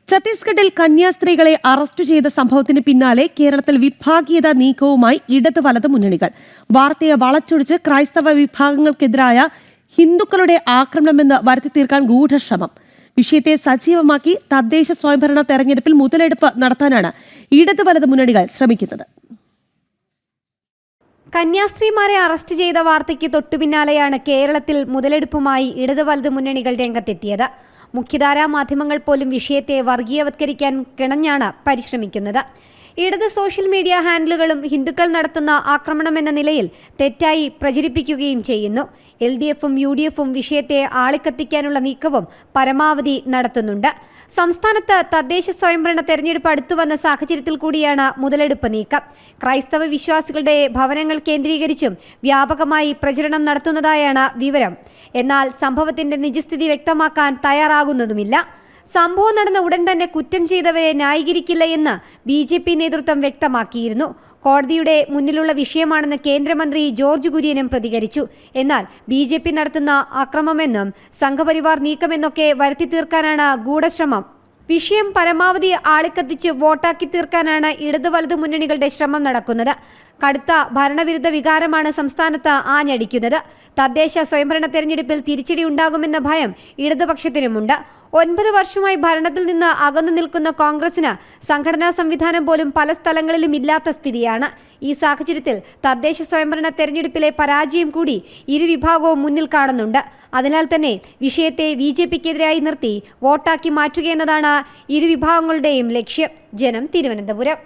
ഛത്തീസ്ഗഡിൽ കന്യാസ്ത്രീകളെ അറസ്റ്റ് ചെയ്ത സംഭവത്തിന് പിന്നാലെ കേരളത്തിൽ വിഭാഗീയത നീക്കവുമായി ഇടത് വലത് മുന്നണികൾ. വാർത്തയെ വളച്ചൊടിച്ച് ക്രൈസ്തവ വിഭാഗങ്ങൾക്കെതിരായ ഹിന്ദുക്കളുടെ ആക്രമണമെന്ന് വരുത്തി തീർക്കാൻ ഗൂഢശ്രമം. വിഷയത്തെ സജീവമാക്കി തദ്ദേശ സ്വയംഭരണ തെരഞ്ഞെടുപ്പിൽ മുതലെടുപ്പ് നടത്താനാണ് ഇടത് വലത് മുന്നണികൾ ശ്രമിക്കുന്നത്. കന്യാസ്ത്രീമാരെ അറസ്റ്റ് ചെയ്ത വാർത്തയ്ക്ക് തൊട്ടുപിന്നാലെയാണ് കേരളത്തിൽ മുതലെടുപ്പുമായി ഇടത് വലത് മുന്നണികൾ രംഗത്തെത്തിയത്. മുഖ്യധാരാ മാധ്യമങ്ങൾ പോലും വിഷയത്തെ വർഗീയവത്കരിക്കാൻ കിണഞ്ഞാണ് പരിശ്രമിക്കുന്നത്. ഇടത് സോഷ്യൽ മീഡിയ ഹാൻഡിലുകളും ഹിന്ദുക്കൾ നടത്തുന്ന ആക്രമണമെന്ന നിലയിൽ തെറ്റായി പ്രചരിപ്പിക്കുകയും ചെയ്യുന്നു. LDFും UDFും വിഷയത്തെ ആളിക്കത്തിക്കാനുള്ള നീക്കവും പരമാവധി നടത്തുന്നുണ്ട്. സംസ്ഥാനത്ത് തദ്ദേശ സ്വയംഭരണ തെരഞ്ഞെടുപ്പ് അടുത്തുവന്ന സാഹചര്യത്തിൽ കൂടിയാണ് മുതലെടുപ്പ് നീക്കം. ക്രൈസ്തവ വിശ്വാസികളുടെ ഭവനങ്ങൾ കേന്ദ്രീകരിച്ചും വ്യാപകമായി പ്രചരണം നടത്തുന്നതായാണ് വിവരം. എന്നാൽ സംഭവത്തിന്റെ നിജസ്ഥിതി വ്യക്തമാക്കാൻ തയ്യാറാകുന്നതുമില്ല. സംഭവം നടന്ന ഉടൻ തന്നെ കുറ്റം ചെയ്തവരെ ന്യായീകരിക്കില്ല എന്ന് BJP നേതൃത്വം വ്യക്തമാക്കിയിരുന്നു. കോടതിയുടെ മുന്നിലുള്ള വിഷയമാണെന്ന് കേന്ദ്രമന്ത്രി ജോർജ് കുര്യനും പ്രതികരിച്ചു. എന്നാൽ BJP നടത്തുന്ന അക്രമമെന്നും സംഘപരിവാർ നീക്കമെന്നൊക്കെ വരുത്തി തീർക്കാനാണ് ഗൂഢശ്രമം. വിഷയം പരമാവധി ആളിക്കത്തിച്ച് വോട്ടാക്കി തീർക്കാനാണ് ഇടത് വലത് മുന്നണികളുടെ ശ്രമം നടക്കുന്നത്. കടുത്ത ഭരണവിരുദ്ധ വികാരമാണ് സംസ്ഥാനത്ത് ആഞ്ഞടിക്കുന്നത്. തദ്ദേശ സ്വയംഭരണ തെരഞ്ഞെടുപ്പിൽ തിരിച്ചടി ഉണ്ടാകുമെന്ന ഭയം ഇടതുപക്ഷത്തിനുമുണ്ട്. 9 വർഷമായി ഭരണത്തിൽ നിന്ന് അകന്നു നിൽക്കുന്ന കോൺഗ്രസിന് സംഘടനാ സംവിധാനം പോലും പല സ്ഥലങ്ങളിലും ഇല്ലാത്ത സ്ഥിതിയാണ്. ഈ സാഹചര്യത്തിൽ തദ്ദേശ സ്വയംഭരണ തെരഞ്ഞെടുപ്പിലെ പരാജയം കൂടി ഇരുവിഭാഗവും മുന്നിൽ കാണുന്നുണ്ട്. അതിനാൽ തന്നെ വിഷയത്തെ BJPക്കെതിരായി നിർത്തി വോട്ടാക്കി മാറ്റുകയെന്നതാണ് ഇരുവിഭാഗങ്ങളുടെയും ലക്ഷ്യം. ജനം, തിരുവനന്തപുരം.